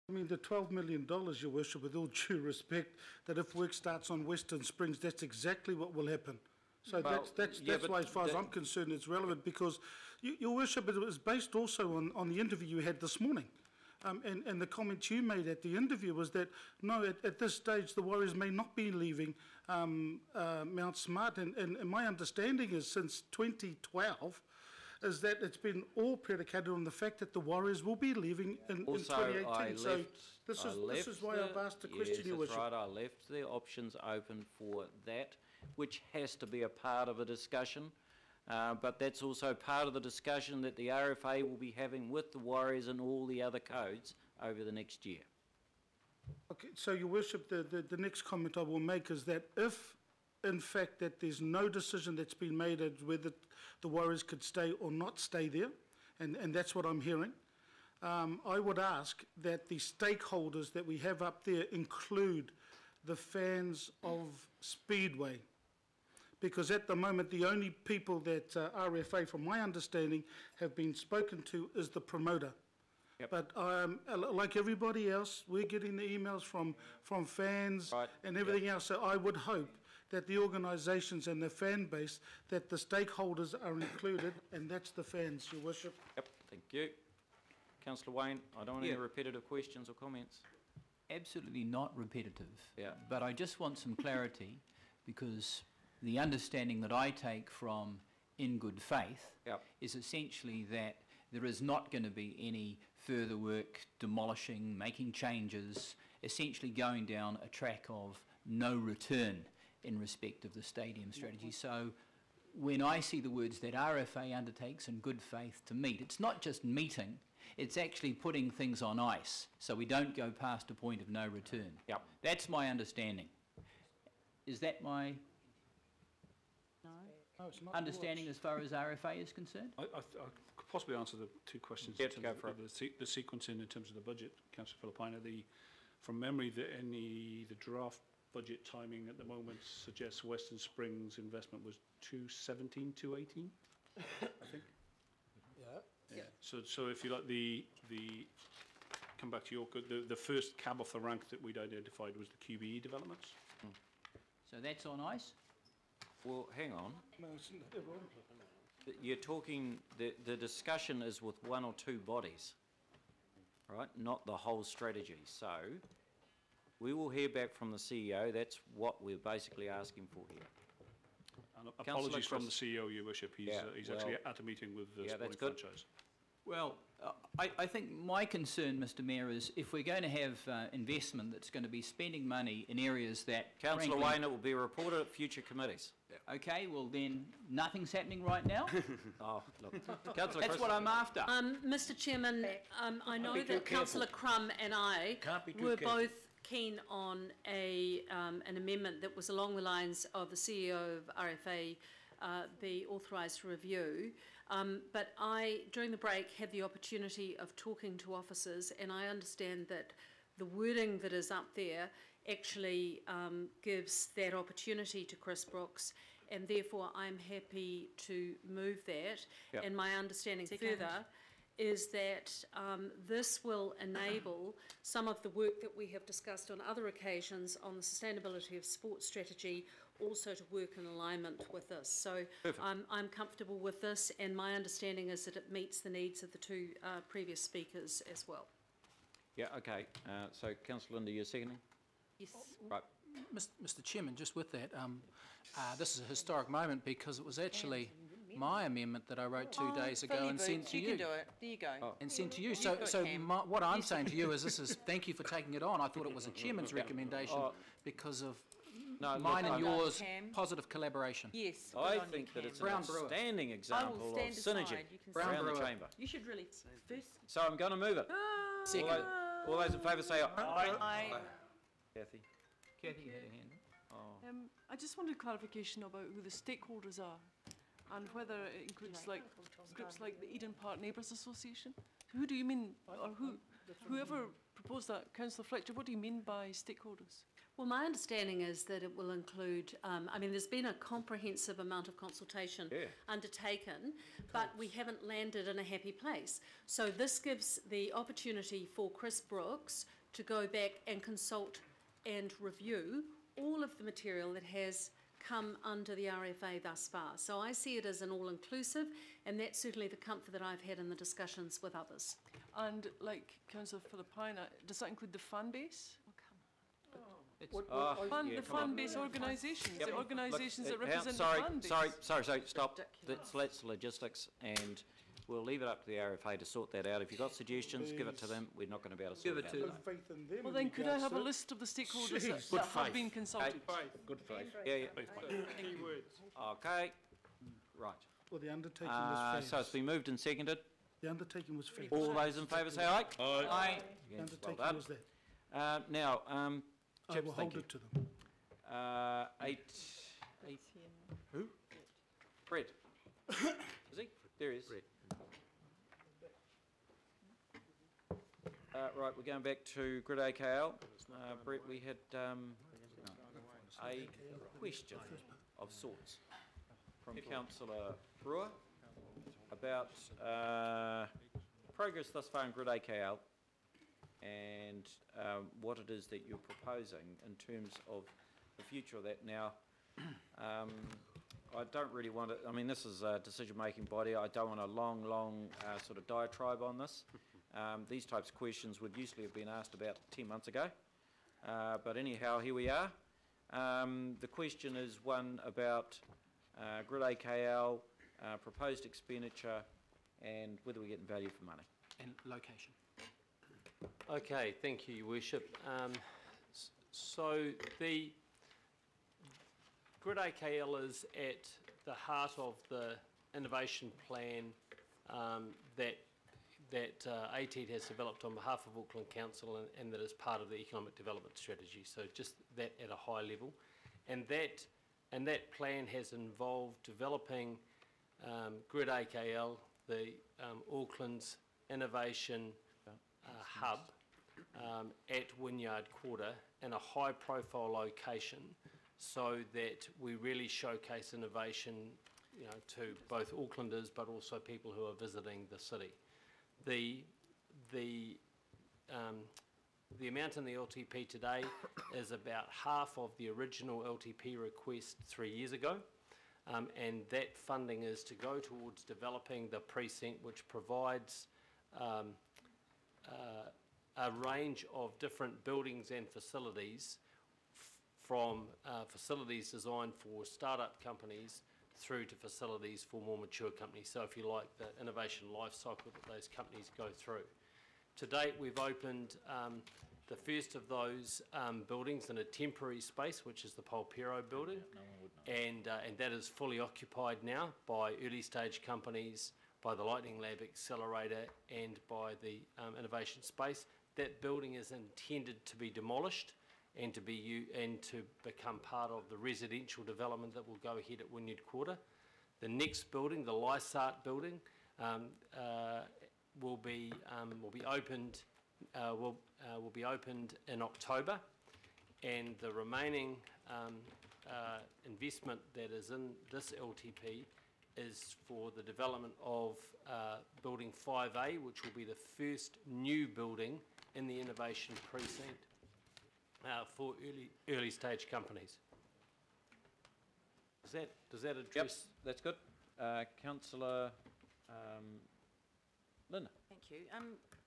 I mean, the $12 million, Your Worship, with all due respect, that if work starts on Western Springs, that's exactly what will happen. So well, that's why, as far as I'm concerned, it's relevant, because, Your Worship, it was based also on the interview you had this morning. And the comment you made at the interview was that, no, at this stage, the Warriors may not be leaving Mount Smart. And my understanding is, since 2012, is that it's been all predicated on the fact that the Warriors will be leaving in 2018. So this is why I've asked the question, Your Worship. Yes, that's right. I left the options open for that, which has to be a part of a discussion. But that's also part of the discussion that the RFA will be having with the Warriors and all the other codes over the next year. Okay, so, Your Worship, the next comment I will make is that if, in fact, that there's no decision that's been made as whether the Warriors could stay or not stay there, and that's what I'm hearing, I would ask that the stakeholders that we have up there include the fans of Speedway, because at the moment the only people that RFA, from my understanding, have been spoken to is the promoter. Yep. But like everybody else, we're getting the emails from fans and everything else, so I would hope that the organisations and the fan base, that the stakeholders are included, and that's the fans, Your Worship. Yep, thank you. Councillor Wayne, I don't want any repetitive questions or comments. Absolutely not repetitive. Yeah. But I just want some clarity, because the understanding that I take from In Good Faith is essentially that there is not going to be any further work demolishing, making changes, essentially going down a track of no return in respect of the stadium strategy. So when I see the words that RFA undertakes in good faith to meet, it's not just meeting, it's actually putting things on ice so we don't go past a point of no return. Yep. That's my understanding. Is that my understanding as far as RFA is concerned? I could possibly answer the two questions. Yes, go for it. The sequencing in terms of the budget, Councillor Filipina. From memory, the draft budget timing at the moment suggests Western Springs investment was 217, 218, I think. Yeah. So if you like, the come back to York, the first cab off the rank that we'd identified was the QBE developments. So that's on ice? Well, hang on. You're talking, the discussion is with one or two bodies, right? Not the whole strategy. So we will hear back from the CEO. That's what we're basically asking for here. And apologies from the CEO, Your Worship. He's actually at a meeting with the sporting franchise. Well, I think my concern, Mr Mayor, is if we're going to have investment that's going to be spending money in areas that... Councillor Wayne, it will be reported at future committees. Okay, well then, nothing's happening right now? Oh, look. Councillor That's what I'm after. Mr Chairman, I know that Councillor Crum and I were both keen on an amendment that was along the lines of the CEO of RFA be authorised to review. But I, during the break, had the opportunity of talking to officers, and I understand that the wording that is up there actually gives that opportunity to Chris Brooks, and therefore I'm happy to move that. Yep. And my understanding further is that this will enable some of the work that we have discussed on other occasions on the sustainability of sports strategy also to work in alignment with this. So I'm comfortable with this, and my understanding is that it meets the needs of the two previous speakers as well. Yeah, okay. So, Councillor Linda, you're seconding? Yes. Right. Mr Chairman, just with that, this is a historic moment because it was actually my amendment that I wrote 2 days ago and sent to you. You can do it. There you go. And sent to you. So what I'm saying to you is this is thank you for taking it on. I thought it was a chairman's recommendation because of mine and yours positive collaboration. Yes. I think that it's an outstanding example of synergy around the chamber. You should really first. So I'm going to move it. Second. All those in favour say aye. Aye. Kathy. Kathy, you had a hand. I just wanted clarification about who the stakeholders are and whether it includes groups like the Eden Park Neighbours Association. Who do you mean, or whoever proposed that, Councillor Fletcher, what do you mean by stakeholders? Well, my understanding is that it will include, I mean, there's been a comprehensive amount of consultation undertaken, but we haven't landed in a happy place. So this gives the opportunity for Chris Brooks to go back and consult and review all of the material that has come under the RFA thus far. So I see it as an all-inclusive, and that's certainly the comfort that I've had in the discussions with others. And like Councillor Philippina, does that include the fan base? The fan-based organisations, the organisations that represent the fan base. Sorry, stop. That's logistics, and we'll leave it up to the RFA to sort that out. If you've got suggestions, give it to them. We're not going to be able to sort it out. No faith in them Well in then, could I regards have a to it. list of the stakeholders that have been consulted? Good faith. Yeah. Key words. Okay. Right. Well, the undertaking was fair. So it's been moved and seconded. The undertaking was fair. All those in favour say aye. Aye. The Yes, undertaking well done. was there. Now, I chaps, will thank hold you. it to them. Eight. Who? Brett. Is he? There he is. Right, we're going back to Grid AKL. Brett, we had a question of sorts from Councillor Brewer about progress thus far in Grid AKL and what it is that you're proposing in terms of the future of that. Now, I don't really want to, I mean, this is a decision-making body. I don't want a long sort of diatribe on this. These types of questions would usually have been asked about 10 months ago. But anyhow, here we are. The question is one about Grid AKL, proposed expenditure, and whether we're getting value for money. And location. Okay, thank you, Your Worship. So the Grid AKL is at the heart of the innovation plan that ATED has developed on behalf of Auckland Council and that is part of the economic development strategy. So just that at a high level, and that plan has involved developing Grid AKL, the Auckland's innovation hub at Wynyard Quarter in a high-profile location, so that we really showcase innovation, you know, to both Aucklanders but also people who are visiting the city. The amount in the LTP today is about half of the original LTP request 3 years ago, and that funding is to go towards developing the precinct, which provides a range of different buildings and facilities, from facilities designed for start-up companies through to facilities for more mature companies. So if you like, the innovation life cycle that those companies go through. To date, we've opened the first of those buildings in a temporary space, which is the Polpero building, and that is fully occupied now by early stage companies, by the Lightning Lab Accelerator, and by the innovation space. That building is intended to be demolished and to become part of the residential development that will go ahead at Wynyard Quarter. The next building, the Lysart building, will be opened in October, and the remaining investment that is in this LTP is for the development of Building 5A, which will be the first new building in the innovation precinct for early stage companies. Does that address? Yep, that's good. Councillor Linda. Thank you.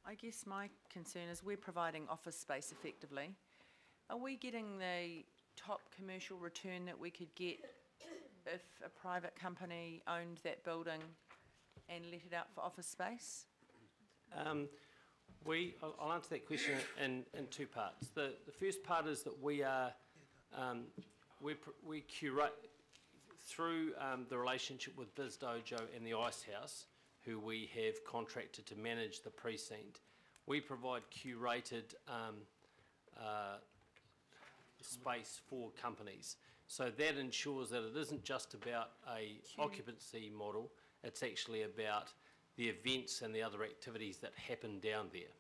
I guess my concern is we're providing office space effectively. Are we getting the top commercial return that we could get if a private company owned that building and let it out for office space? I'll answer that question in two parts. The first part is that we curate through the relationship with Biz Dojo and the Ice House, who we have contracted to manage the precinct. We provide curated space for companies. So that ensures that it isn't just about a occupancy model, it's actually about the events and the other activities that happen down there.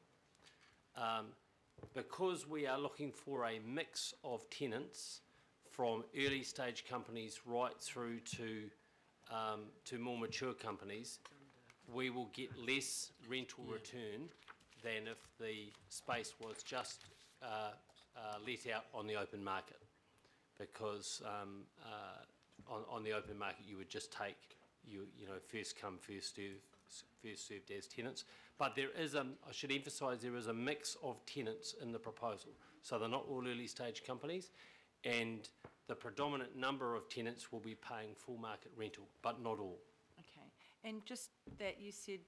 Because we are looking for a mix of tenants from early stage companies right through to more mature companies, we will get less rental return than if the space was just let out on the open market. Because on the open market, you would just take, you know, first come, first served as tenants. But there is, I should emphasise, there is a mix of tenants in the proposal. So they're not all early stage companies, and the predominant number of tenants will be paying full market rental, but not all. Okay, and just that you said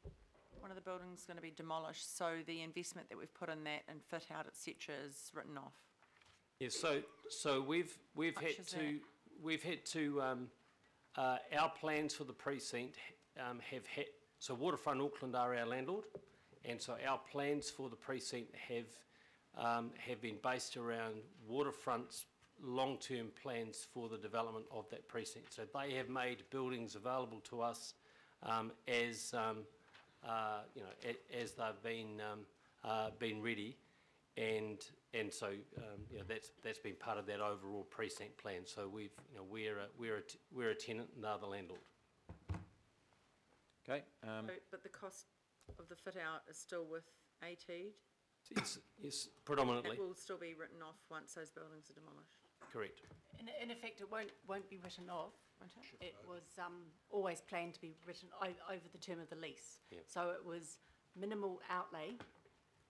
one of the buildings is going to be demolished, so the investment that we've put in that and fit out, etc., is written off. Yes, so we've had to our plans for the precinct have had, so Waterfront Auckland are our landlord, and so our plans for the precinct have been based around Waterfront's long-term plans for the development of that precinct. So they have made buildings available to us as you know, as they've been ready, and so you know, that's been part of that overall precinct plan. So we've, you know, we're a tenant and they're the landlord. Okay. But the cost of the fit out is still with AT? Yes, predominantly. It will still be written off once those buildings are demolished? Correct. In effect, it won't be written off. It was always planned to be written over the term of the lease. Yep. So it was minimal outlay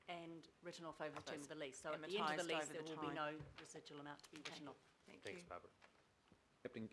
and written off over the term of the lease. So at the end of the lease, there will be no residual amount to be written off. Thanks, Barbara. Captain